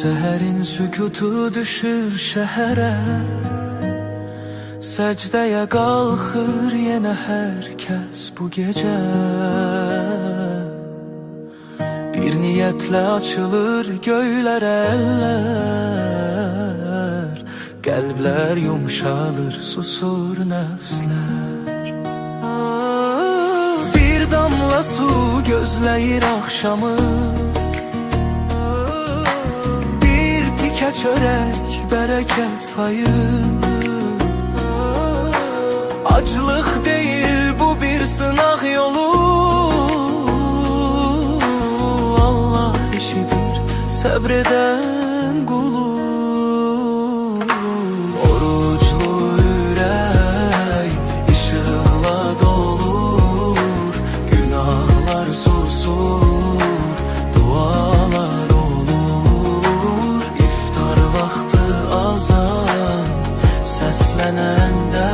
Seherin sükutu düşür şehre, secdeye kalkır yine herkes bu gece. Bir niyetle açılır göylere eller, kalpler yumuşalır, susur nefsler. Bir damla su gözleyir akşamı, çörek bereket payı. Acılık değil bu bir sınav yolu, Allah işidir sabreden kulu. Oruçlu yürek ışıkla dolur, günahlar susur, dualar seslenende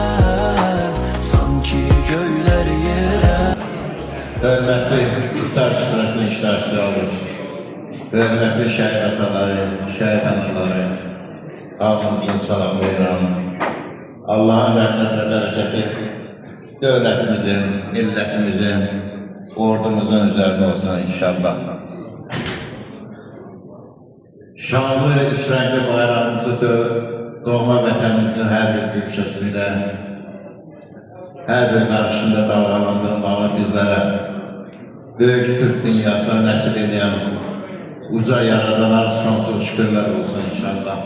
sanki göyler yere. Hörmətli iftar süfrəsinin iştirakçıları, hörmətli şəhid ataları, şəhid anaları, hamımızın salamlayıram. Allah'ın rəhmət və bərəkəti dövlətimizin, millətimizin, ordumuzun üzərində olsun inşallah. Şanlı, üsrəngli bayrağımızı doğma vətənimizin hər bir köşəsində, hər bir qarşında dalgalandırmalı bizlərə böyük Türk dünyasına nəsib edən uca yaradana sonsuz şükürlər olsun inşallah.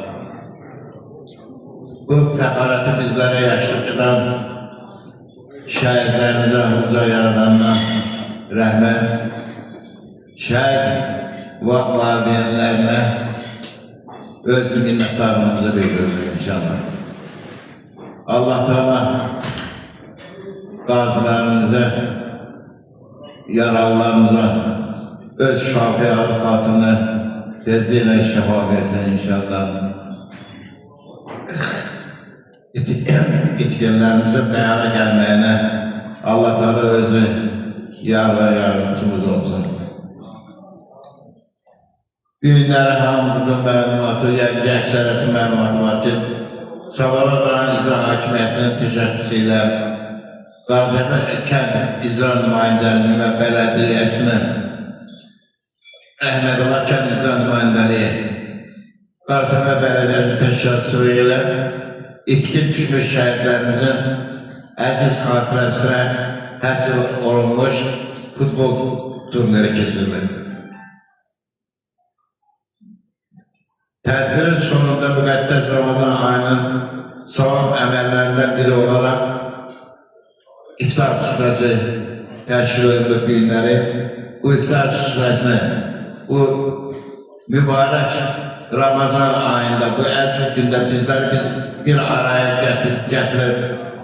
Bu fəqarəti bizlərə yaşadıran şəhidlərimizə, uca yaradanına rəhmət, şəhid və valideynlərinə öz minnətdarlığımızı bildiririk inşallah. Allah Teala qazilərimize, yaralılarımıza öz şafi arıqatını tezliğine şəfa versin inşallah. İtkinlərimizi bəyana gəlməyinə Allah Teala özü yar və yardımcımız olsun. Günləri hamımızın məlumatı, yəqin əksəriyyətin məlumatı var ki, Sabah Qaran İcra Hakimiyyətinin təşəbbüsü Qaradəmə kənd icra nümayəndəliyinin və bələdiyyəsinin Əhmədova kənd icra nümayəndəliyi Qaradəmə bələdiyyəsinin təşkilatçılığı ilə itkin düşmüş şəhidlərimizin əziz xatirəsinə həsr olunmuş futbol turniri keçirilir. Tədbirin sonunda müqəddəs Ramazan ayının savab əməllərindən biri olaraq iftar süfrəsi təşkil edilir günləri. Bu iftar süfrəsini bu mübarək Ramazan ayında, bu əziz gündə bizlər bir araya gətirib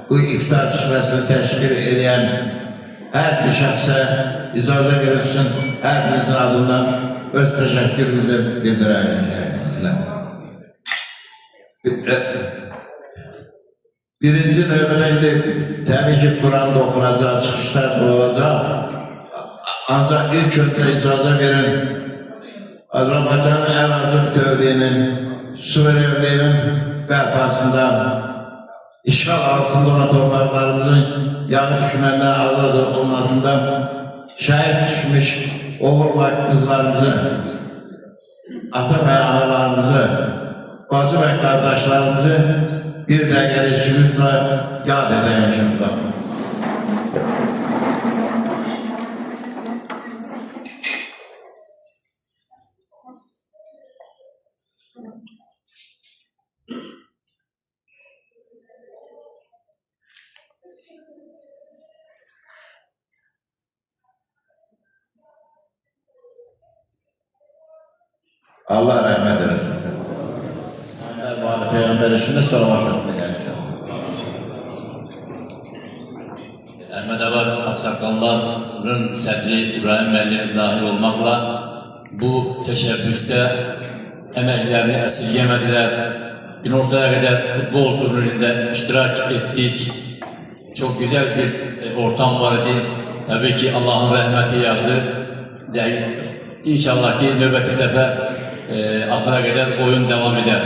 bu iftar süfrəsini təşkil edən hər bir şəxsə icazə verilsin, hər birinizin adından öz təşəkkürümüzü bildirək. Birinci növbədə təbii ki, Kur'an'da okunacaq, çıxışlar olacaq. Ancaq ilk öncə icazə verin Azərbaycanın ərazi bütövlüyünün, suverenliğinin bərpasında işğal altında olan torpaqlarımızın yanı düşməndən azad olmasında şəhid düşmüş oğul və qızlarımızı, ata və analarımızı, bacı və qardaşlarımızı bir dəqiqəlik sükutla yad edəyən şimdi. Allah rəhmət eləsin. Peygamber eşinde salavat etmeye Əhməd Abad Aksakalların sədri İbrahim müəllim dahil olmakla bu təşəbbüsdə əməklərini əsirgəmədilər. Günortaya kadar futbol turnirinde iştirak ettik. Çok güzel bir ortam vardı. Tabii ki Allah'ın rahmeti yağdı. İnşallah ki növbəti dəfə ahıra kadar oyun devam eder.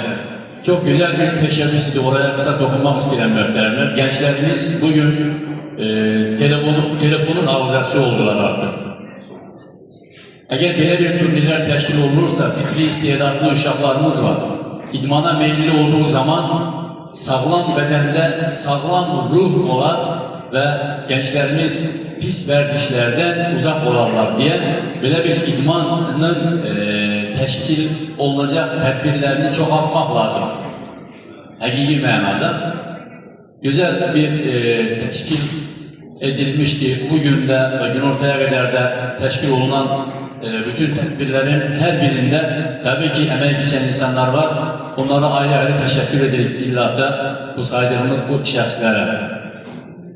Çok güzel bir teşebbüs idi. Oraya kısa dokunmak isteyen müfterler. Gençlerimiz bugün telefonun avlası oldular artık. Eğer böyle bir turnirler teşkil olursa, fikri istedatlı uşaklarımız var. İdmana meyilli olduğu zaman sağlam bedende sağlam ruh olar ve gençlerimiz pis verdişlerden uzak olarlar diye böyle bir idmanın teşkil olacak tedbirlerini çoğaltmak lazım. Hakiki manada güzel bir teşkil edilmişti. Bugün de ve gün ortaya kadar da teşkil olunan bütün tedbirlerin her birinde tabii ki emek geçen insanlar var. Onlara ayrı ayrı teşekkür edelim illa da bu saydığımız bu şahslere.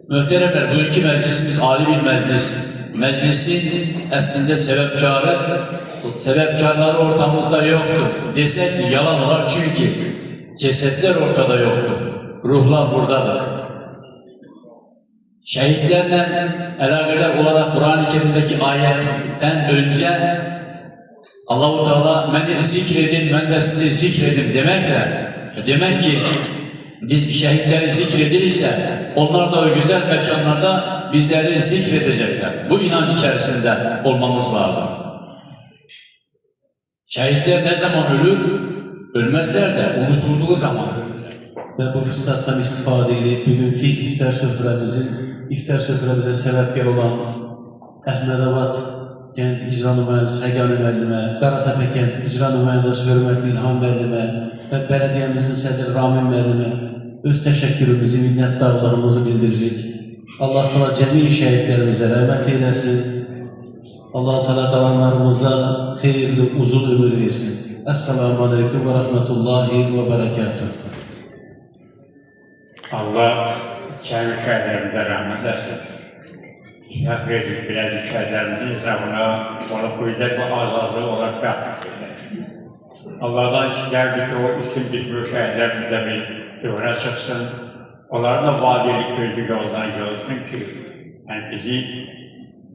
Muhteremler, bu iki meclisimiz âli bir meclis. Meclisin aslında sebepkarları ortamızda yoktur. Desek yalan olar çünkü cesetler ortada yoktur. Ruhlar buradadır. Şehitlerle alakadar olarak Kur'an-ı Kerim'deki ayetten önce Allah-u Teala beni zikredin, ben de sizi zikredin demekle, demek ki biz şehitleri zikredilirse onlar da o güzel mekanlarda bizleri zikredecekler. Bu inanç içerisinde olmamız lazım. Şehitler ne zaman ölür? Ölmezler de unutulduğu zaman ölürler. Ve bu fırsattan istifade edip bugünkü iftar soframize sebepkar olan Ahmedabad Kent İcra Nümayəndəsi Həqani müəllimə, Qaratəpə Kent İcra Nümayəndəsi hörmətli İlham müəllimə və bələdiyyəmizin sədri Ramin müəllimə öz təşəkkürümüzü, minnətdarlığımızı bildiririk. Allah Teala cəmi şəhidlərimizə rəhmət eyləsin. Allah Teala qalanlarımıza xeyirli, uzun ömür versin. Esselamu Aleyküm və Rahmetullahi və Berekatuhu. Allah cəmi şəhidlərimizə rəhmət etsin. Şəhid verdik bilədik şəhidlərimizin hesabına olub qoyacaq və azadlığı olaraq bəxtlik edək. Allah'dan istərdik ki, o ilkin bitmiş şəhidlərimiz də bir dövrə çıxsın. Onların da vadiyelik özü yoldan yolsun ki, yəni bizi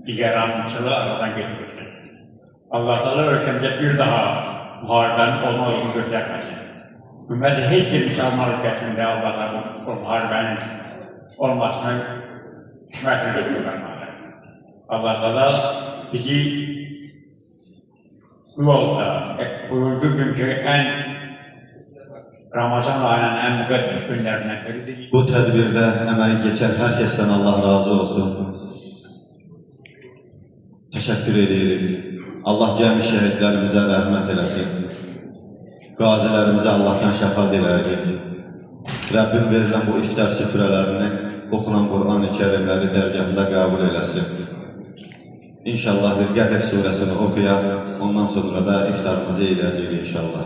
digəranlıqçılığı aradan getirsin. Allah da ölkəmizə bir daha müharibənin olmadığını göstərməsin. Ümumiyyətlə, heç bir müsəlman ülkəsində Allah'la bu müharibənin olmasını hikmətini götürməkdir. Allah da bizi bu yolda buyurduğu günkü Ramazan ayının en müqəddəs günlərindən biridir. Bu tədbirdə əməyi keçən hər kəsdən Allah razı olsun. Təşəkkür edirik. Allah cəmi şəhidlərimizə rəhmət eləsin. Qazilərimizə Allahdan şəfa diləyirik. Rəbbim verilən bu iftar süfrələrini, oxunan Qur'an-ı Kərimləri dərgahında qəbul eləsin. İnşallah bir Qədr surəsini oxuyaq, ondan sonra da iftarımızı eləyəcək inşallah.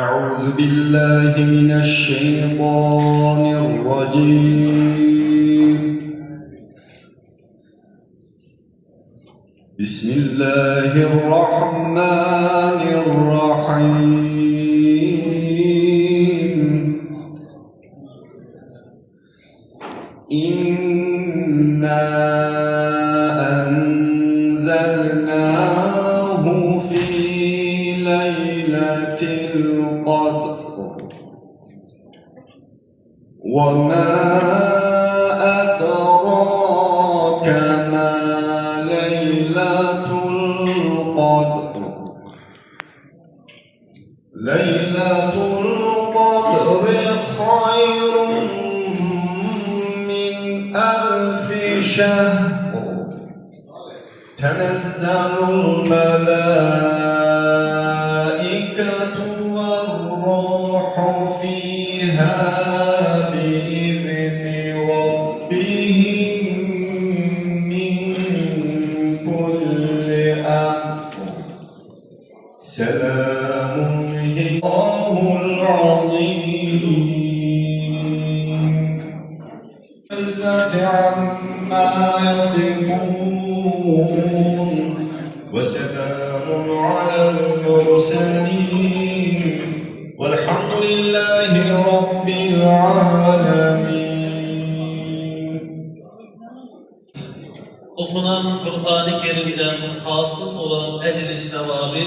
أعوذ بالله من الشيطان الرجيم بسم الله الرحمن الرحيم إنا أنزلناه في ليلة القدر وما أدراك ما ليلة القدر ليلة القدر خير من ألف شهر تنزل الملائكة والروح فيها بإذن ربهم من كل أمر سلام هي الله العظيم عزة عما يصفون وسلام على المرسلين والحمد لله رب العالمين. Okunan Kur'an-ı Kerim Kerim'den hasıl olan ecr-i sevabı,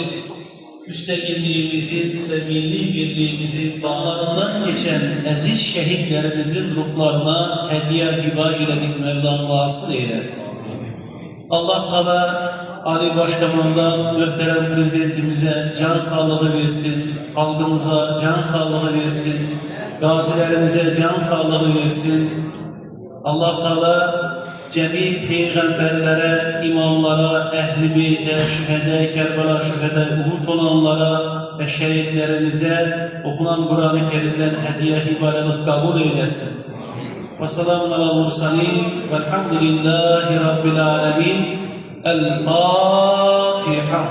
müstakilliğimizin ve milli birliğimizin bağlarından geçen aziz şehitlerimizin ruhlarına hediye hiba eyledik Mevlam vasıl eyle. Allah Teala Ali Başkanım'dan muhterem prezidentimize can sağlığı versin, halkımıza can sağlığı versin, gazilerimize can sağlığı versin. Allah Teala cemi peygamberlere, imamlara, ehl-i beyte, şühede, Kerbela şühede, Uhud olanlara ve şehitlerimize okunan Kur'an-ı Kerim'den hediye hibalarını kabul eylesin. Ve selamun ala mursalin velhamdülillahi rabbil alemin. El-Fatiha.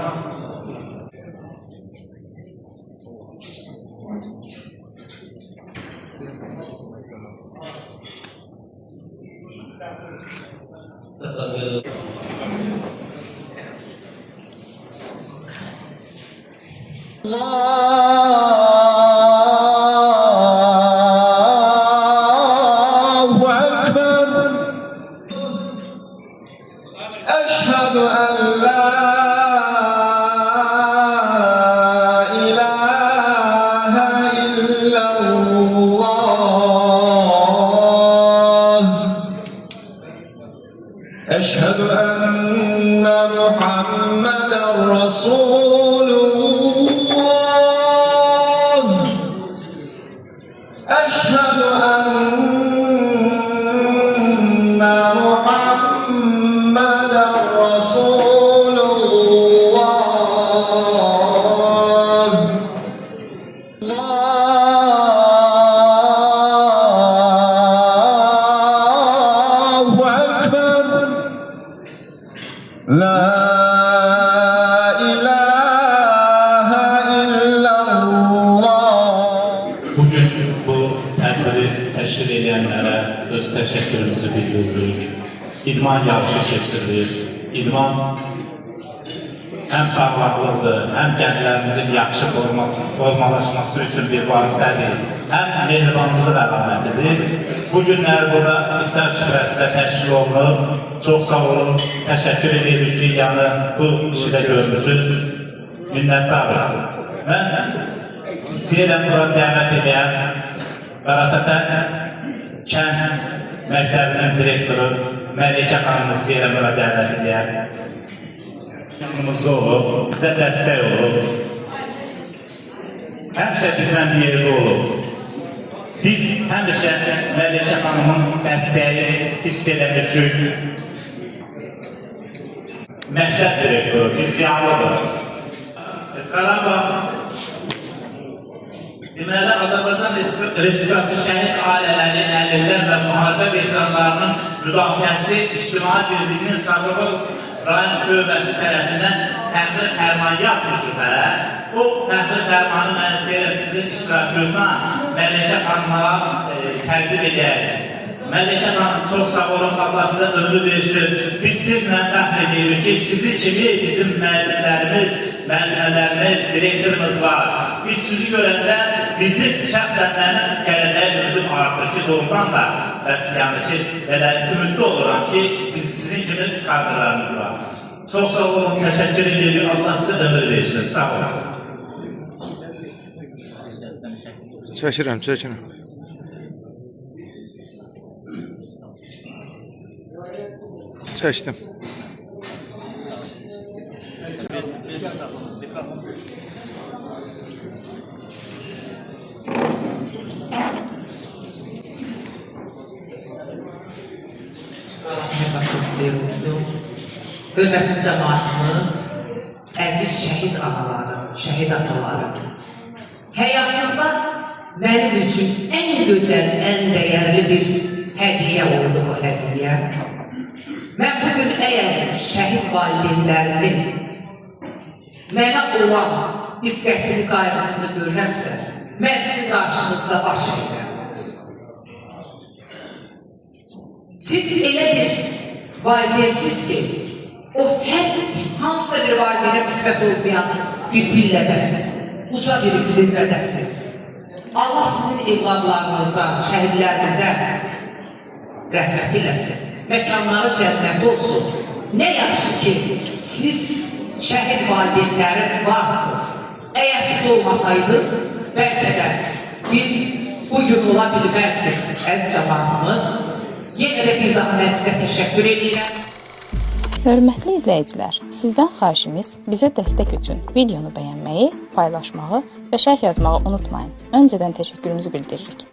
Allahu Ekber. Eşhedü en la ilahe illallah. Eşhedü enne Muhammeden Resulullah. Eşhedü enne Muhammeden Resulullah. Allahu Ekber. La ilahe illallah. Bugün bu tədbiri təşkil edənlərə öz təşəkkürümüzü bildiririk. İdman yarışı keçirilir. İdman həm sağlamlıqdır, həm gənclərimizin yaxşı formalaşması üçün bir vasitədir, həm mehribançılıq əlamətidir. Bu günlər burada iftar süfrəsində təşkil olunub. Çox sağ olun, təşəkkür edirik ki, yəni bu işi də görmüşsünüz. Minnətdarım. Mən istəyirəm bura dəvət edən Qaratətən kənd məktəbinin direktoru Məlikə xanımı istəyirəm bura dəvət edən. Yanımızda olub, bizə dəstək olub. Həmişə bizlə bir yerdə olub. Biz həmişə Məlikə xanımın dəstəyi hiss eləmişik. Məktəb direktoru, izyanlıdır. Qarabağ deməli, Azərbaycan Respublikası şəhid ailələri, əlillər və müharibə veteranlarının müdafiəsi İctimai Birliyinin Sabirabad rayon şöbəsi tərəfindən fəxri fərman yazmışıq. Bu fəxri fərmanı mən istəyirəm sizin iştirakınızla Məlikə xanıma təqdim edək. Məlikə xanım, çox sağ olun, Allah sizə ömrü versin. Biz sizlə fəxr edirik ki, sizin kimi bizim müəllimlərimiz, müəllimələrimiz, direktorumuz var. Biz sizi görəndə bizim şəxsən mənim gələcəyə ümidім artır ki, doğrudan da yəni ki, belə ümidli oluram ki, sizin kimi kadrlarımız var. Çox sağ olun, təşəkkür edirik, Allah sizə ömür versin, sağ olun. Çəkirəm. Çəkdim. Hörmətli cəmaatımız, əziz şəhid analarım, şəhid atalarım, həyatımda mənim üçün ən gözəl, ən dəyərli bir hədiyyə oldu bu hədiyyə. Mən bugün əgər şəhid valideynlərinin mənə olan diqqətini, qayğısını görürəmsə, mən sizin qarşınızda baş edirəm. Siz elə bir valideynsiniz ki, o hər hansısa bir valideynə qismət olmayan bir pillədəsiz, uca bir zirvədəsiz. Allah sizin evladlarınıza, şəhidlərinizə rəhmət eləsin. Məkanları cənnət olsun. Nə yaxşı ki, siz şəhid valideynləri varsınız. Əgər siz olmasaydınız, bəlkə də biz bugün ola bilməzdik, əziz cəmaatımız. Yenə də bir daha mən sizə təşəkkür edirəm. Hörmətli izləyicilər, sizdən xahişimiz bizə dəstək üçün videonu bəyənməyi, paylaşmağı və şərh yazmağı unutmayın. Öncədən təşəkkürümüzü bildiririk.